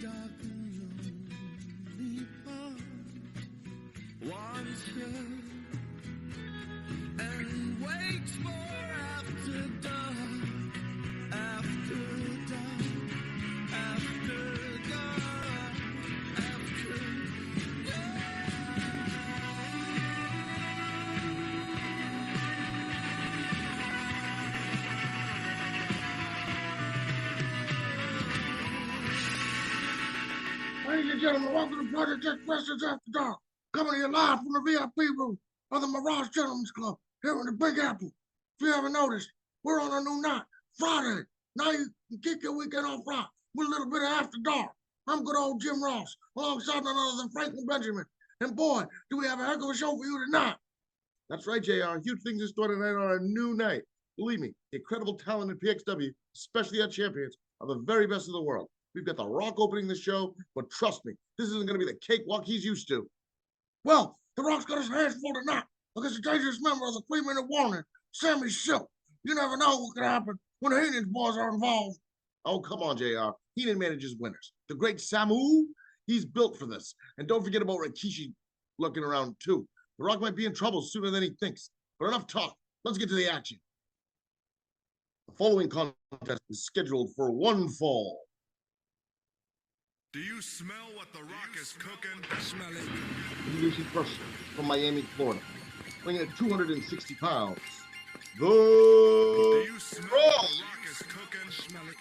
dark and lonely path, one step and waits for after dark, after dark, after dark, after Ladies and gentlemen, welcome to Project Expressions After Dark. Coming to you live from the VIP room of the Mirage Gentlemen's Club here in the Big Apple. If you haven't noticed, we're on a new night, Friday. Now you can kick your weekend off right with a little bit of After Dark. I'm good old Jim Ross, alongside none other than Franklin Benjamin. And boy, do we have a heck of a show for you tonight. That's right, JR. Huge things in store tonight on a new night. Believe me, the incredible talent in PXW, especially our champions, are the very best in the world. We've got The Rock opening the show, but trust me, this isn't going to be the cakewalk he's used to. Well, The Rock's got his hands full tonight because the dangerous member of the 3-minute warning, Sammy Silk. You never know what could happen when the Heenan's boys are involved. Oh, come on, JR. Heenan manages winners. The Great Samu, he's built for this. And don't forget about Rikishi looking around, too. The Rock might be in trouble sooner than he thinks. But enough talk. Let's get to the action. The following contest is scheduled for one fall. Do you smell what The Rock is cooking? Smell it. Introducing first from Miami, Florida, weighing at 260 pounds. Do you smell what Rock. The Rock is cooking? Smell it.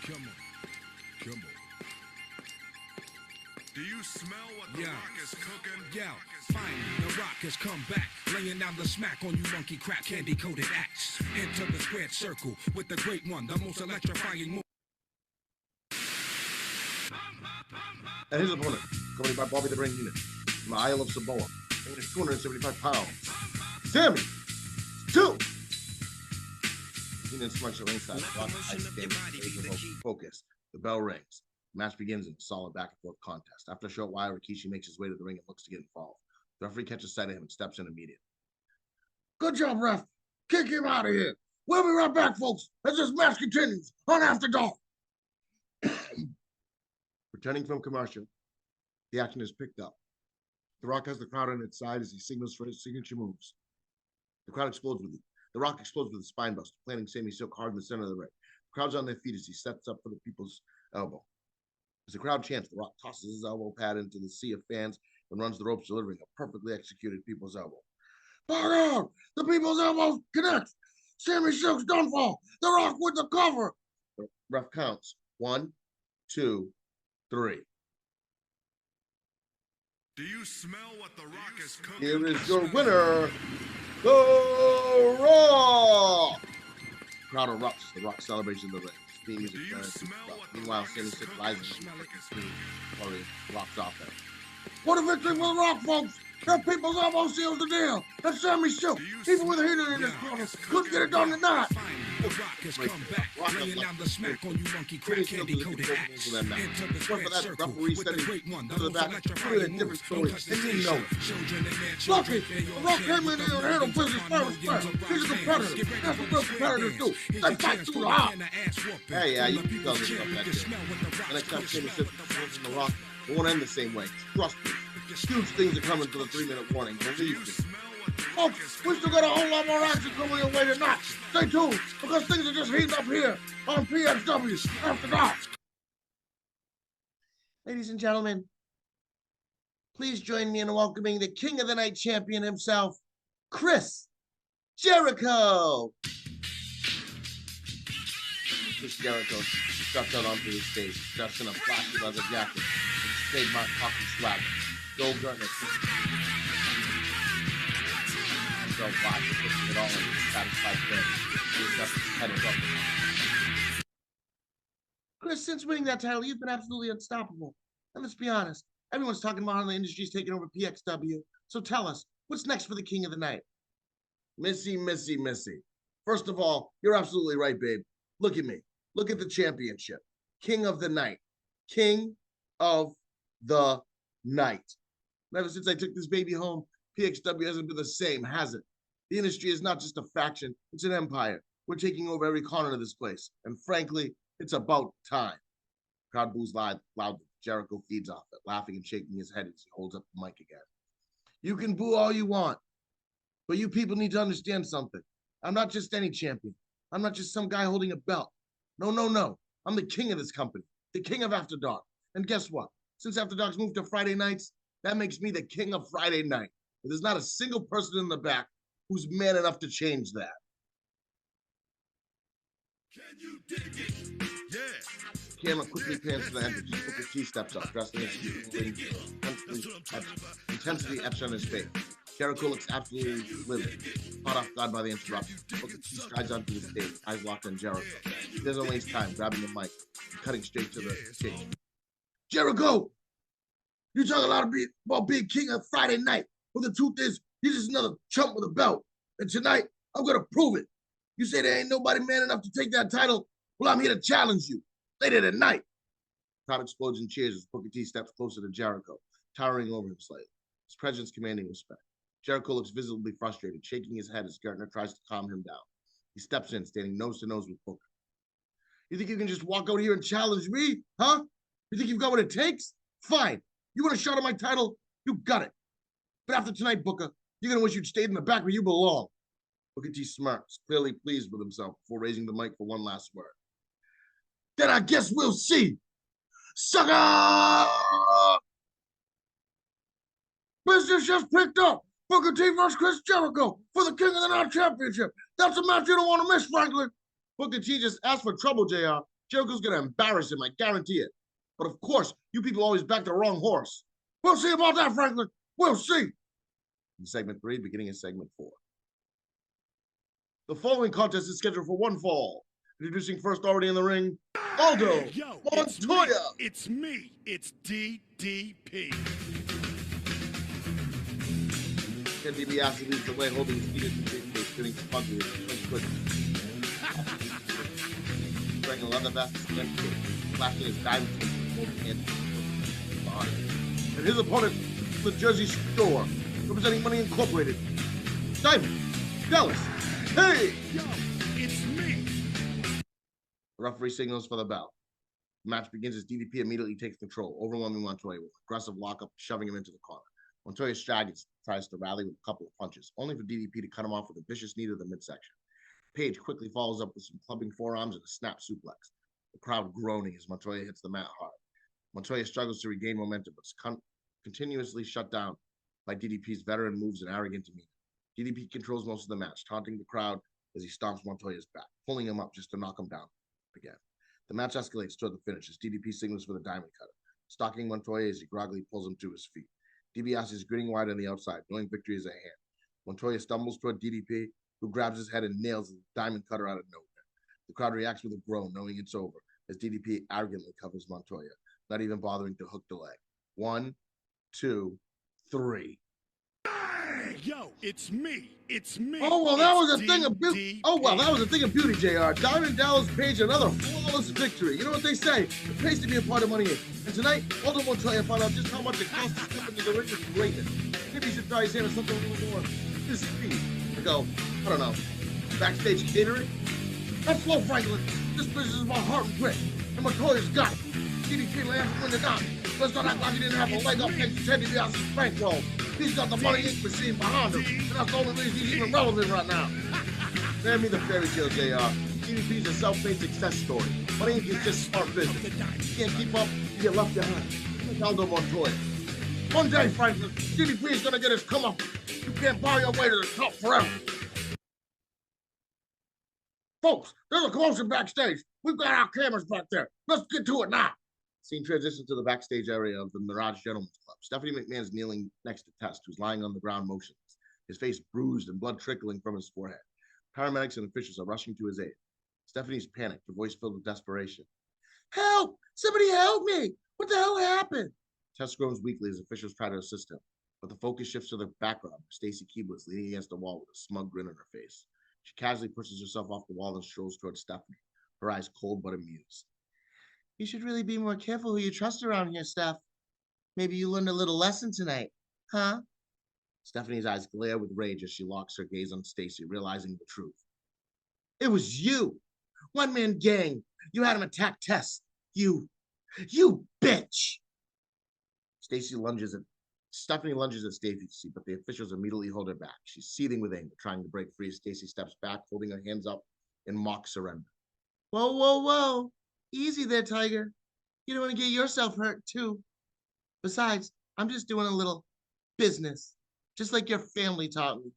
Come on. Come on. Do you smell what The Rock is cooking? Yeah, finally, The Rock has come back, laying down the smack on you monkey crap candy-coated acts. Enter the squared circle with the great one, the most electrifying move. And his opponent, coming by Bobby the Brain Heenan, from the Isle of Samoa, weighing at 275 pounds. Sammy Silk. Heenan strikes the ringside. Rock ice game, focus. The bell rings. The match begins in a solid back and forth contest. After a short while, Rikishi makes his way to the ring and looks to get involved. The referee catches sight of him and steps in immediately. Good job, ref. Kick him out of here. We'll be right back, folks, as this match continues on After Dark. Returning from commercial, the action is picked up. The Rock has the crowd on its side as he signals for his signature moves. The crowd explodes with it. The Rock explodes with a spine buster, planting Sammy Silk hard in the center of the ring. The crowd's on their feet as he steps up for the people's elbow. As the crowd chants, The Rock tosses his elbow pad into the sea of fans and runs the ropes, delivering a perfectly executed people's elbow. Bar down! The people's elbows connect. Sammy Silk's done for. The Rock with the cover. The ref counts. 1, 2, 3. Do you smell what The Rock is cooking? Here is your winner, The Rock! Crowd erupts. The Rock celebrates in the ring. Steam music Do you turns to smell stuff. what The Meanwhile, Rock Sammy is Silk cooking? rises Smell it. and Corey rocks off there. What a victory for The Rock, folks. The people's elbow seals the deal. And Sammy Silk, even with Heenan in his corner, could get it done tonight. The Rock has come back, laying down the smack on you monkey crap candy-coated acts. Enter the squared circle with the great one, the most electrifying moves. Don't touch the station. Children and their Lucky, children, they The all Rock share came in the here and handled same business millions very of respect. He's a competitor. Get ready That's for what the real square competitors do. dance. Here's They your fight chance through to the heart. win the ass whooping. Hey, yeah, From you the can people's tell me champ, about you that can shit. smell what The The Rock's next time cooking. Sammy Smell Silk what The goes in Rock's The Rock, it won't end the same way. Trust me. Huge things are coming to the 3-minute warning. Believe me. Folks, we still got a whole lot more action coming your way tonight. Stay tuned, because things are just heating up here on PXW After Dark. Ladies and gentlemen, please join me in welcoming the King of the Night champion himself, Chris Jericho. Chris Jericho steps out onto the stage, dressed in a flashy leather jacket, and his trademark hockey swagger. Gold Gurtner. So flash, pushing it all in a satisfied way. He adjusts his head above it. Chris, since winning that title, you've been absolutely unstoppable. And let's be honest, everyone's talking about how the industry's taking over PXW. So tell us, what's next for the King of the Night? Missy. First of all, you're absolutely right, babe. Look at me. Look at the championship. King of the Night. King of the Night. And ever since I took this baby home, PXW hasn't been the same, has it? The industry is not just a faction, it's an empire. We're taking over every corner of this place. And frankly, It's about time. Crowd boos loudly. Jericho feeds off it, laughing and shaking his head as he holds up the mic again. You can boo all you want, but you people need to understand something. I'm not just any champion. I'm not just some guy holding a belt. No. I'm the king of this company, the king of After Dark. And guess what? Since After Dark's moved to Friday nights, that makes me the king of Friday night. But there's not a single person in the back who's man enough to change that. Can you dig it? Yeah. Camera quickly pans to the entrance. Booker T steps up, dressed in intensity etched on his face. Jericho looks absolutely livid, caught off guard by the interruption. Booker T strides onto the stage, eyes locked on Jericho. He doesn't waste time, grabbing the mic and cutting straight to the chase. Jericho! You talk a lot about being king of Friday night, but the truth is, he's just another chump with a belt. And tonight, I'm gonna prove it. You say there ain't nobody man enough to take that title? Well, I'm here to challenge you. Later tonight. Crowd explodes in cheers as Booker T steps closer to Jericho, towering over him slightly. His presence commanding respect. Jericho looks visibly frustrated, shaking his head as Gertner tries to calm him down. He steps in, standing nose to nose with Booker. You think you can just walk out here and challenge me, huh? You think you've got what it takes? Fine. You want a shot at my title? You got it. But after tonight, Booker, you're going to wish you'd stayed in the back where you belong. Booker T smirks, clearly pleased with himself before raising the mic for one last word. Then I guess we'll see. Sucker! Business just picked up. Booker T versus Chris Jericho for the King of the Night Championship. That's a match you don't want to miss, Franklin. Booker T just asked for trouble, JR. Jericho's going to embarrass him, I guarantee it. But of course, you people always back the wrong horse. We'll see about that, Franklin. We'll see. In segment 3, beginning in segment 4. The following contest is scheduled for one fall. Introducing first already in the ring, Aldo Montoya. It's me. It's DDP. Ken DiBiase leads the way, holding his feet in the briefcase, spinning smugly with quick. Wearing a leather vest, flashing his diamond holding hands behind him. And his opponent, the Jersey Shore, representing Money Incorporated, Diamond Dallas. Hey! Yo, it's me. The referee signals for the bell. The match begins as DDP immediately takes control, overwhelming Montoya with aggressive lockup, shoving him into the corner. Montoya strategies tries to rally with a couple of punches, only for DDP to cut him off with a vicious knee to the midsection. Page quickly follows up with some clubbing forearms and a snap suplex. The crowd groaning as Montoya hits the mat hard. Montoya struggles to regain momentum, but is continuously shut down by DDP's veteran moves and arrogant demeanor. DDP controls most of the match, taunting the crowd as he stomps Montoya's back, pulling him up just to knock him down again. The match escalates toward the finish as DDP signals for the diamond cutter, stalking Montoya as he groggily pulls him to his feet. DiBiase is grinning wide on the outside, knowing victory is at hand. Montoya stumbles toward DDP, who grabs his head and nails the diamond cutter out of nowhere. The crowd reacts with a groan, knowing it's over, as DDP arrogantly covers Montoya, not even bothering to hook the leg. 1, 2, 3. Yo, it's me. It's me. Oh, well, that was a thing of beauty. Oh, well, that was a thing of beauty, JR. Diamond Dallas Page, another flawless victory. You know what they say? It pays to be a part of Money Inc. And tonight, Aldo Montoya found out just how much it costs to step into the ring with greatness. Maybe he should try his hand at something a little more this speed. I don't know, backstage catering? That's slow, Franklin. This business is about heart and grit. And Montoya's got it. DDP lands to win the down. Let's not act like he didn't have a leg up against Ted DiBiase's bankroll. He's got the Money Inc. machine behind him, and that's the only reason he's even relevant right now. Spare me the fairy tale, JR. DDP's a self-made success story. Money Inc. is just smart business. You can't keep up, you get left behind. Like Aldo Montoya. One day, Franklin, DDP is gonna get his come up. You can't buy your way to the top forever. Folks, there's a commotion backstage. We've got our cameras back there. Let's get to it now. Scene transitions to the backstage area of the Mirage Gentlemen's Club. Stephanie McMahon's kneeling next to Test, who's lying on the ground motionless, his face bruised and blood trickling from his forehead. Paramedics and officials are rushing to his aid. Stephanie's panicked, her voice filled with desperation. Help! Somebody help me! What the hell happened? Test groans weakly as officials try to assist him, but the focus shifts to the background, where Stacy Keibler is leaning against the wall with a smug grin on her face. She casually pushes herself off the wall and strolls towards Stephanie, her eyes cold but amused. You should really be more careful who you trust around here, Steph. Maybe you learned a little lesson tonight, huh? Stephanie's eyes glare with rage as she locks her gaze on Stacy, realizing the truth. It was you! One-man gang! You had him attack Tess. You bitch. Stephanie lunges at Stacy, but the officials immediately hold her back. She's seething with anger, trying to break free as Stacy steps back, holding her hands up in mock surrender. Whoa, whoa, whoa. Easy there, Tiger. You don't want to get yourself hurt, too. Besides, I'm just doing a little business, just like your family taught me.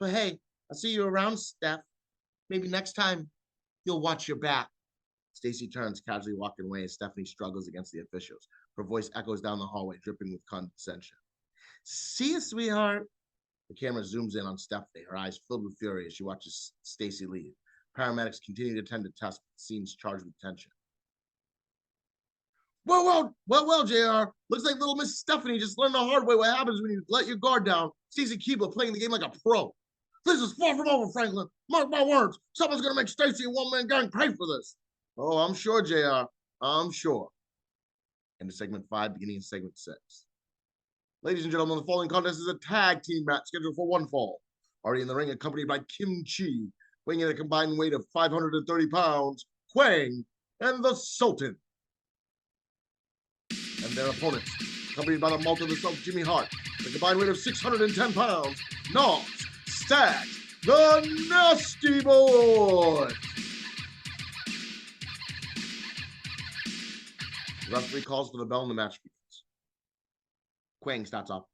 But hey, I'll see you around, Steph. Maybe next time you'll watch your back. Stacy turns, casually walking away as Stephanie struggles against the officials. Her voice echoes down the hallway, dripping with condescension. See you, sweetheart. The camera zooms in on Stephanie, her eyes filled with fury as she watches Stacy leave. Paramedics continue to tend to test, but the scene's charged with tension. Well, JR. Looks like little Miss Stephanie just learned the hard way what happens when you let your guard down. Stacy Keebler playing the game like a pro. This is far from over, Franklin. Mark my words. Someone's going to make Stacy and one-man gang pay for this. Oh, I'm sure, JR. I'm sure. End of segment 5, beginning of segment 6. Ladies and gentlemen, the following contest is a tag team match scheduled for one fall. Already in the ring, accompanied by Kim Chi, weighing in a combined weight of 530 pounds, Quang, and the Sultan. And their opponents, accompanied by the Malt of the Self, Jimmy Hart, the combined weight of 610 pounds, Knobs, Stags, the Nasty Boys. The referee calls for the bell and the match begins. Quang starts off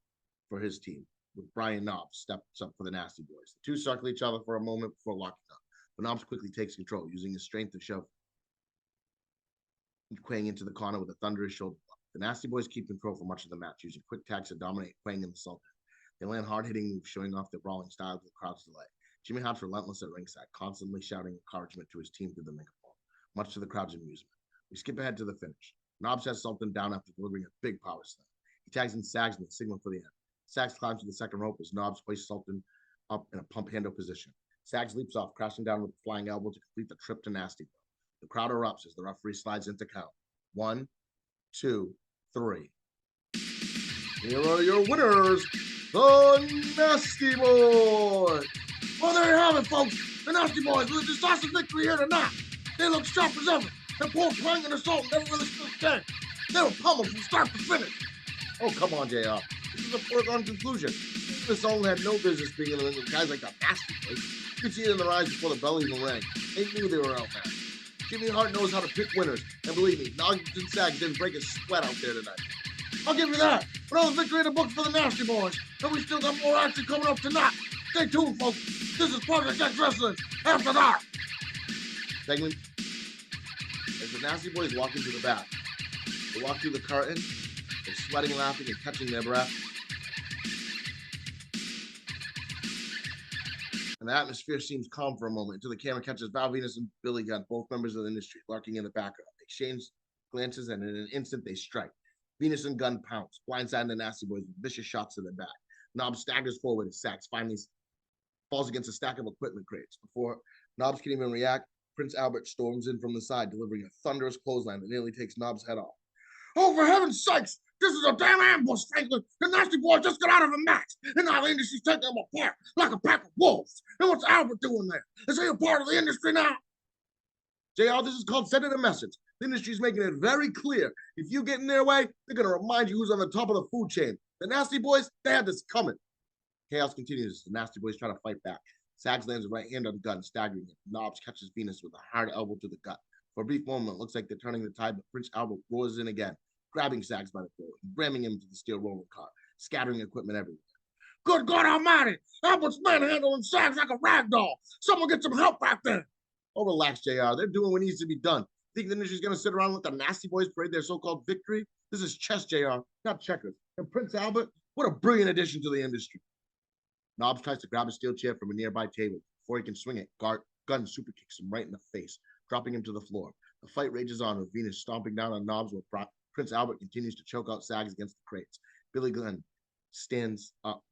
for his team, with Brian Knobs steps up for the Nasty Boys. The two circle each other for a moment before locking up, but Knobs quickly takes control, using his strength to shove Quang into the corner with a thunderous shoulder block. The Nasty Boys keep control for much of the match, using quick tags to dominate Quang and the Sultan. They land hard-hitting moves, showing off their brawling style to the crowd's delight. Jimmy Hart's relentless at ringside, constantly shouting encouragement to his team through the microphone, much to the crowd's amusement. We skip ahead to the finish. Knobs has Sultan down after delivering a big power slam. He tags in Sags in the signal for the end. Sags climbs to the second rope as Knobs hoists Sultan up in a pump handle position. Sags leaps off, crashing down with a flying elbow to complete the trip to Nasty Boy. The crowd erupts as the referee slides into count. 1, 2, 3. Here are your winners, the Nasty Boys. Well, there you have it, folks. The Nasty Boys with a decisive victory here tonight. They look sharp as ever, and poor Quang and the Sultan never really stood a chance. They were pummeled from start to finish. Oh, come on, JR. This is a foregone conclusion. The Sultan had no business being in the ring with guys like the Nasty Boys. You could see it in their eyes before the bell even rang. They knew they were outmatched. Jimmy Hart knows how to pick winners, and believe me, Knobs and Sags didn't break a sweat out there tonight. I'll give you that. Another victory in the books for the Nasty Boys. And we still got more action coming up tonight. Stay tuned, folks. This is Project X Wrestling After Dark. Segment. As the Nasty Boys walk into the back, they walk through the curtain, they're sweating, laughing, and catching their breath. And the atmosphere seems calm for a moment until the camera catches Val Venus and Billy Gunn, both members of the industry, lurking in the background. They exchange glances, and in an instant, they strike. Venus and Gunn pounce, blindsiding the Nasty Boys with vicious shots to their back. Knobs staggers forward as Sax finally falls against a stack of equipment crates. Before Knobs can even react, Prince Albert storms in from the side, delivering a thunderous clothesline that nearly takes Knobs' head off. Oh, for heaven's sakes! This is a damn ambush, Franklin! The Nasty Boys just got out of a match, and now the industry's taking them apart like a pack of wolves. And what's Albert doing there? Is he a part of the industry now? JR, this is called sending a message. The industry's making it very clear. If you get in their way, they're going to remind you who's on the top of the food chain. The Nasty Boys, they had this coming. Chaos continues. The Nasty Boys try to fight back. Sags lands a right hand on Gunn, staggering him. Knobs catches Venus with a hard elbow to the gut. For a brief moment, it looks like they're turning the tide, but Prince Albert roars in again, grabbing Sags by the throat and ramming him into the steel rolling car, scattering equipment everywhere. Good God Almighty! Albert's manhandling Sags like a rag doll. Someone get some help back there. Oh, relax, JR. They're doing what needs to be done. Think the industry's going to sit around and let the Nasty Boys parade their so-called victory? This is chess, JR, not checkers. And Prince Albert, what a brilliant addition to the industry. Knobs tries to grab a steel chair from a nearby table. Before he can swing it, Gunn super kicks him right in the face, dropping him to the floor. The fight rages on, with Venus stomping down on Knobs while Prince Albert continues to choke out Sags against the crates. Billy Gunn stands up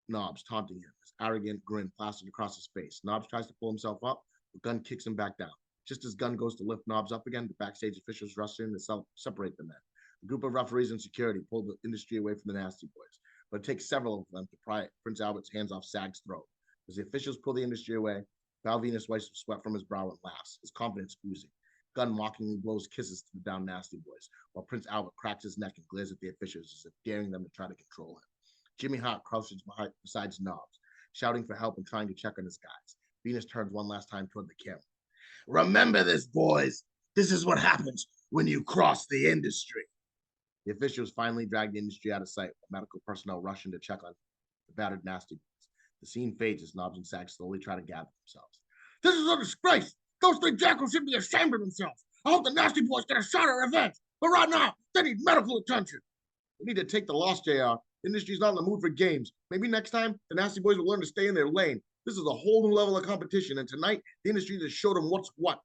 Knobs, taunting him, his arrogant grin plastered across his face. Knobs tries to pull himself up, but Gunn kicks him back down. Just as Gunn goes to lift Knobs up again, the backstage officials rush in to separate the men. A group of referees and security pull the industry away from the Nasty Boys, but it takes several of them to pry Prince Albert's hands off Sags' throat. As the officials pull the industry away, Val Venus wipes the sweat from his brow and laughs, his confidence oozing. Gunn mockingly blows kisses to the down Nasty Boys, while Prince Albert cracks his neck and glares at the officials as if daring them to try to control him. Jimmy Hart crouches beside Knobs, shouting for help and trying to check on his guys. Venus turns one last time toward the camera. Remember this, boys. This is what happens when you cross the industry. The officials finally drag the industry out of sight, with medical personnel rushing to check on the battered Nasty Boys. The scene fades as Knobs and Sag slowly try to gather themselves. This is a disgrace. Those three jackals should be ashamed of themselves. I hope the Nasty Boys get a shot at revenge. But right now, they need medical attention. We need to take the loss, JR. The industry's not in the mood for games. Maybe next time, the Nasty Boys will learn to stay in their lane. This is a whole new level of competition, and tonight, the industry just showed them what's what.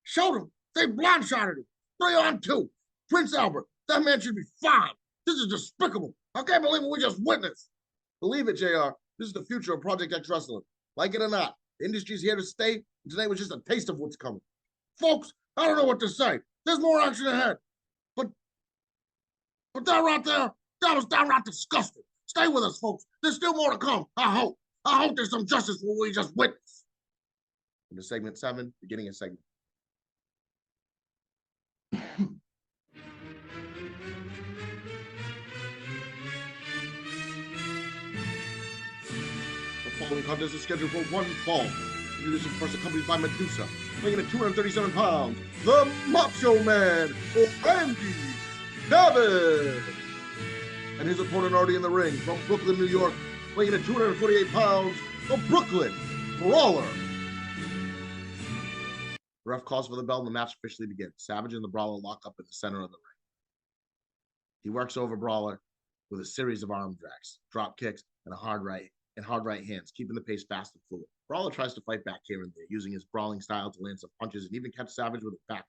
Showed them. They blindsided him. 3-on-2. Prince Albert, that man should be fined. This is despicable. I can't believe what we just witnessed. Believe it, JR. This is the future of Project X Wrestling. Like it or not, the industry's here to stay, and today was just a taste of what's coming. Folks, I don't know what to say. There's more action ahead. But that right there, that was downright disgusting. Stay with us, folks. There's still more to come, I hope. I hope there's some justice for what we just witnessed. Into segment 7, beginning of segment. The following contest is scheduled for one fall. Introducing first accompanied by Medusa, weighing in at 237 pounds, the Macho Man Randy Savage. And his opponent already in the ring from Brooklyn, New York, weighing in at 248 pounds, the Brooklyn Brawler. The ref calls for the bell and the match officially begins. Savage and the Brawler lock up in the center of the ring. He works over Brawler with a series of arm drags, drop kicks, and hard right hands, keeping the pace fast and fluid. Brawler tries to fight back here and there, using his brawling style to land some punches and even catch Savage with a back.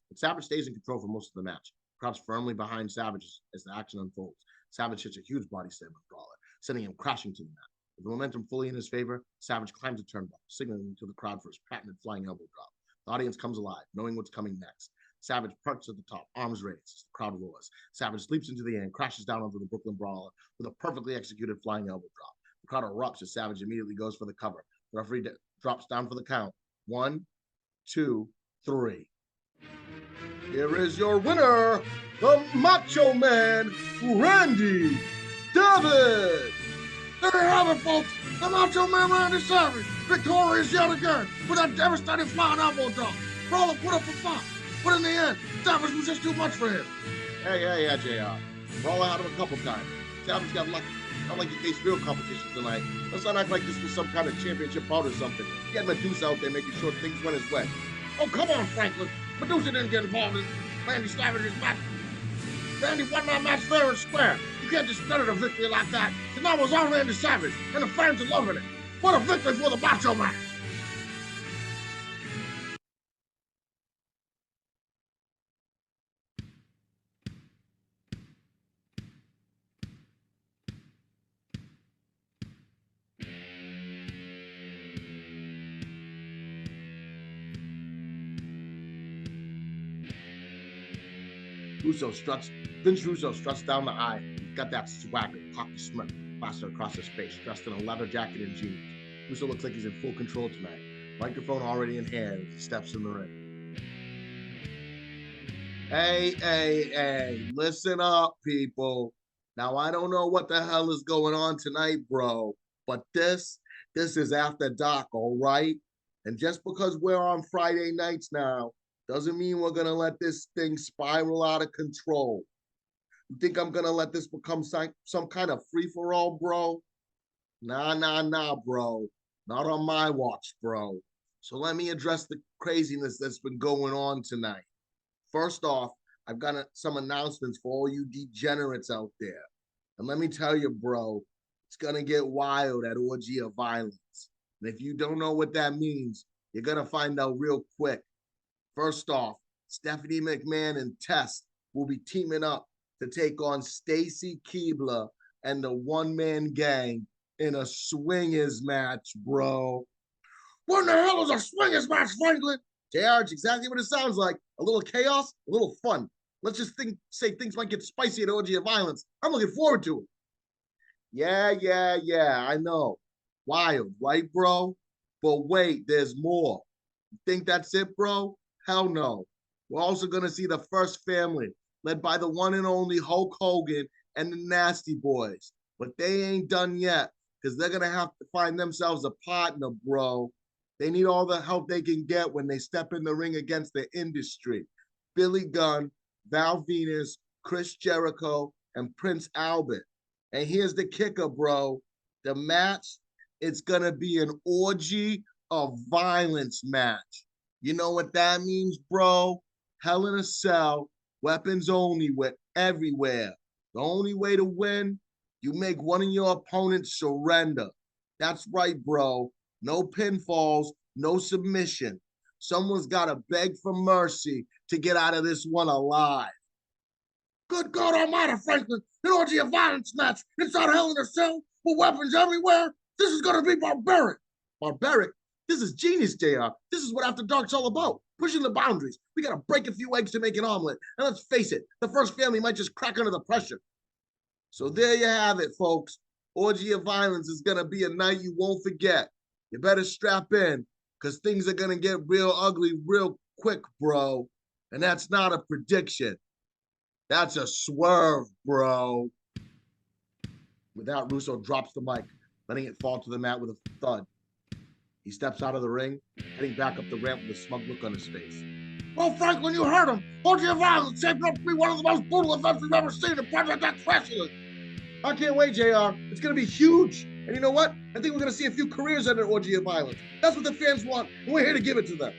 But Savage stays in control for most of the match. Crowds firmly behind Savage as the action unfolds. Savage hits a huge body slam on Brawler, sending him crashing to the mat. With the momentum fully in his favor, Savage climbs a turnbuckle, signaling to the crowd for his patented flying elbow drop. The audience comes alive, knowing what's coming next. Savage perches at the top, arms raised as the crowd roars. Savage leaps into the air and crashes down onto the Brooklyn Brawler with a perfectly executed flying elbow drop. The crowd erupts as Savage immediately goes for the cover. The referee drops down for the count. 1, 2, 3. Here is your winner, the Macho Man, Randy Savage. There you have it, folks. The Macho Man Randy Savage, victorious yet again with that devastating flying elbow drop. Brawler put up a fight, but in the end, Savage was just too much for him. Hey, JR. Brawler had him a couple times. Savage got lucky. Not like he faced real competition tonight. Let's not act like this was some kind of championship bout or something. He had Medusa out there making sure things went his way. Oh, come on, Franklin. Medusa didn't get involved in Randy Savage's match. Randy won that match fair and square. You can't discredit a victory like that. Tonight was on Randy Savage, and the fans are loving it. What a victory for the Macho Man. Vince Russo struts down the aisle. He's got that swagger, cocky smirk plastered across his face, dressed in a leather jacket and jeans. Russo looks like he's in full control tonight. Microphone already in hand as he steps in the ring. Hey, listen up, people. Now, I don't know what the hell is going on tonight, bro, but this is after dark, all right? And just because we're on Friday nights now, doesn't mean we're going to let this thing spiral out of control. You think I'm going to let this become some kind of free-for-all, bro? Nah, bro. Not on my watch, bro. So let me address the craziness that's been going on tonight. First off, I've got some announcements for all you degenerates out there. And let me tell you, bro, it's going to get wild at Orgy of Violence. And if you don't know what that means, you're going to find out real quick. First off, Stephanie McMahon and Tess will be teaming up to take on Stacy Keibler and the one-man gang in a swingers match, bro. What in the hell is a swingers match, Franklin? JR, it's exactly what it sounds like. A little chaos, a little fun. Let's just say things might get spicy at Orgy of Violence. I'm looking forward to it. Yeah, I know. Wild, right, bro? But wait, there's more. You think that's it, bro? Hell no. We're also going to see the first family, led by the one and only Hulk Hogan and the Nasty Boys. But they ain't done yet, because they're going to have to find themselves a partner, bro. They need all the help they can get when they step in the ring against the industry. Billy Gunn, Val Venus, Chris Jericho, and Prince Albert. And here's the kicker, bro. The match, it's going to be an orgy of violence match. You know what that means, bro? Hell in a Cell, weapons only, with everywhere. The only way to win, you make one of your opponents surrender. That's right, bro. No pinfalls, no submission. Someone's got to beg for mercy to get out of this one alive. Good God Almighty, Franklin, an orgy of violence match inside Hell in a Cell with weapons everywhere. This is going to be barbaric. Barbaric? This is genius, JR. This is what After Dark's all about. Pushing the boundaries. We got to break a few eggs to make an omelet. And let's face it, the first family might just crack under the pressure. So there you have it, folks. Orgy of Violence is going to be a night you won't forget. You better strap in, because things are going to get real ugly real quick, bro. And that's not a prediction. That's a swerve, bro. With that, Russo drops the mic, letting it fall to the mat with a thud. He steps out of the ring, heading back up the ramp with a smug look on his face. Oh, Franklin, you heard him. Orgy of Violence shaping up to be one of the most brutal events we've ever seen in Project X Wrestling. I can't wait, JR. It's going to be huge. And you know what? I think we're going to see a few careers in an Orgy of Violence. That's what the fans want, and we're here to give it to them.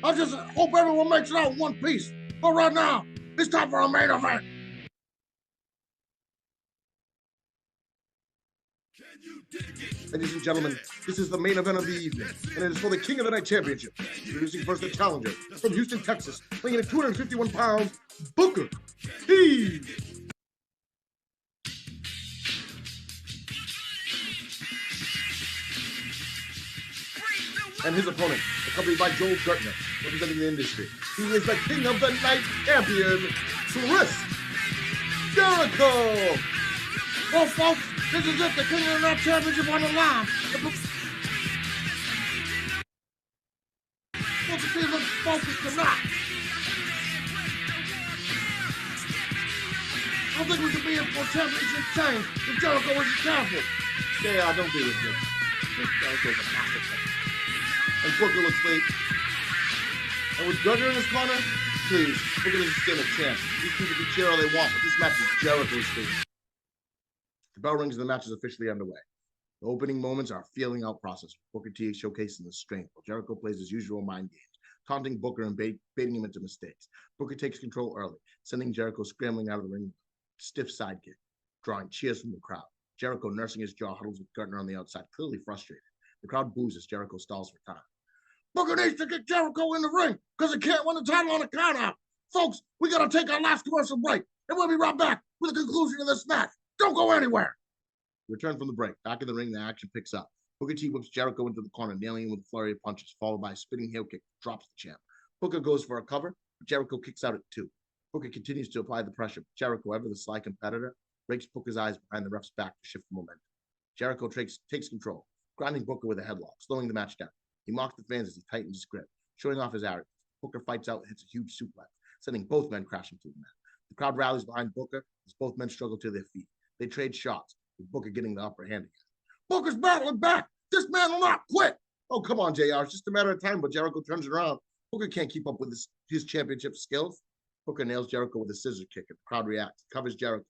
I just hope everyone makes it out in one piece. But right now, it's time for a main event. Ladies and gentlemen, this is the main event of the evening, and it is for the King of the Night Championship. Introducing first the challenger from Houston, Texas, weighing in at 251 pounds, Booker T. And his opponent, accompanied by Joel Gertner, representing the industry. He is the King of the Night champion, Chris Jericho. Well, folks, this is it, the King of the Night Championship on the line. Booker T looks focused tonight. I think we could be in for a championship change if Jericho isn't careful. Yeah, don't be with me. Jericho's a massive thing. And Booker looks late. And with Gertner in his corner, please, Booker doesn't stand a chance. These people can cheer all they want, but this match is Jericho's thing. The bell rings and the match is officially underway. The opening moments are a feeling out process. Booker T showcasing his strength, while Jericho plays his usual mind games, taunting Booker and baiting him into mistakes. Booker takes control early, sending Jericho scrambling out of the ring with a stiff sidekick, drawing cheers from the crowd. Jericho, nursing his jaw, huddles with Gertner on the outside, clearly frustrated. The crowd boos as Jericho stalls for time. Booker needs to get Jericho in the ring because he can't win the title on a count-out. Folks, we got to take our last commercial break, and we'll be right back with the conclusion of this match. Don't go anywhere. Return from the break. Back in the ring, the action picks up. Booker T whips Jericho into the corner, nailing him with a flurry of punches, followed by a spinning heel kick, drops the champ. Booker goes for a cover, but Jericho kicks out at 2. Booker continues to apply the pressure. Jericho, ever the sly competitor, breaks Booker's eyes behind the ref's back to shift the momentum. Jericho takes control, grinding Booker with a headlock, slowing the match down. He mocks the fans as he tightens his grip, showing off his arrogance. Booker fights out and hits a huge suplex, sending both men crashing to the mat. The crowd rallies behind Booker as both men struggle to their feet. They trade shots, with Booker getting the upper hand again. Booker's battling back. This man will not quit. Oh, come on, JR. It's just a matter of time, but Jericho turns it around. Booker can't keep up with his championship skills. Booker nails Jericho with a scissor kick, and the crowd reacts, covers Jericho.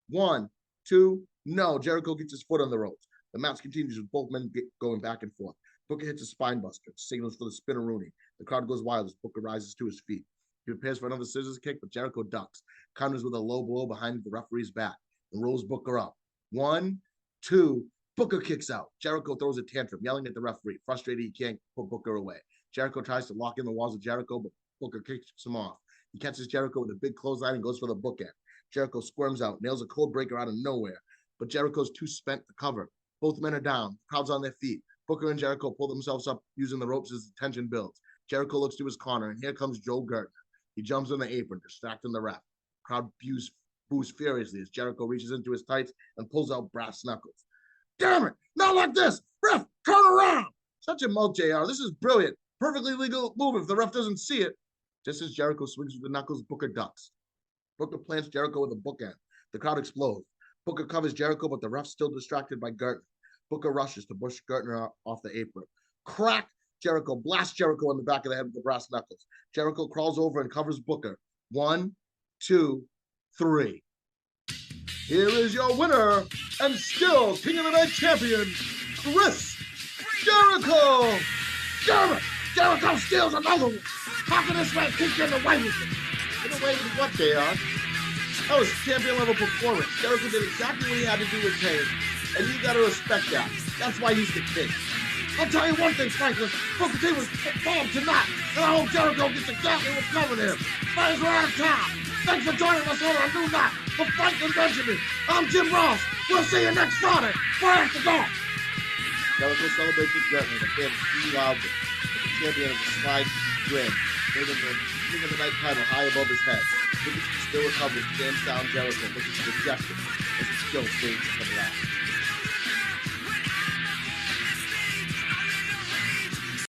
1, 2, no. Jericho gets his foot on the ropes. The match continues with both men going back and forth. Booker hits a spine buster, signals for the spinneroonie. The crowd goes wild as Booker rises to his feet. He prepares for another scissors kick, but Jericho ducks, counters with a low blow behind the referee's back, and rolls Booker up. 1, 2, Booker kicks out. Jericho throws a tantrum, yelling at the referee, frustrated he can't put Booker away. Jericho tries to lock in the walls of Jericho, but Booker kicks him off. He catches Jericho with a big clothesline and goes for the bookend. Jericho squirms out, nails a code breaker out of nowhere, but Jericho's too spent to cover. Both men are down. The crowd's on their feet. Booker and Jericho pull themselves up using the ropes as the tension builds. Jericho looks to his corner, and here comes Joe Gertner. He jumps on the apron, distracting the ref. Crowd boos furiously as Jericho reaches into his tights and pulls out brass knuckles. Damn it! Not like this! Ref, turn around! Such a mouth, JR. This is brilliant. Perfectly legal move if the ref doesn't see it. Just as Jericho swings with the knuckles, Booker ducks. Booker plants Jericho with a bookend. The crowd explodes. Booker covers Jericho, but the ref's still distracted by Gertner. Booker rushes to push Gertner off the apron. Crack! Jericho blasts Jericho in the back of the head with the brass knuckles. Jericho crawls over and covers Booker. 1, 2, 3. Here is your winner and still King of the Night champion, Chris Jericho. Damn it! Jericho steals another one. How can this man keep getting away with it? In a way, what they are. That was champion level performance. Jericho did exactly what he had to do with Kane, and you got to respect that. That's why he's the king. I'll tell you one thing, Franklin. Booker T was bombed tonight, and I hope Jericho gets exactly what's coming to him. Fans are out of time. Thanks for joining us on a new night for Franklin Benjamin. I'm Jim Ross. We'll see you next Friday for After Dark. Jericho celebrates with Gertner. The fans scream loudly. But the champion has a slide grin, holding the King of the Night title high above his head. Booker T still recovers, jams down Jericho, looking dejected as he still fades to the last.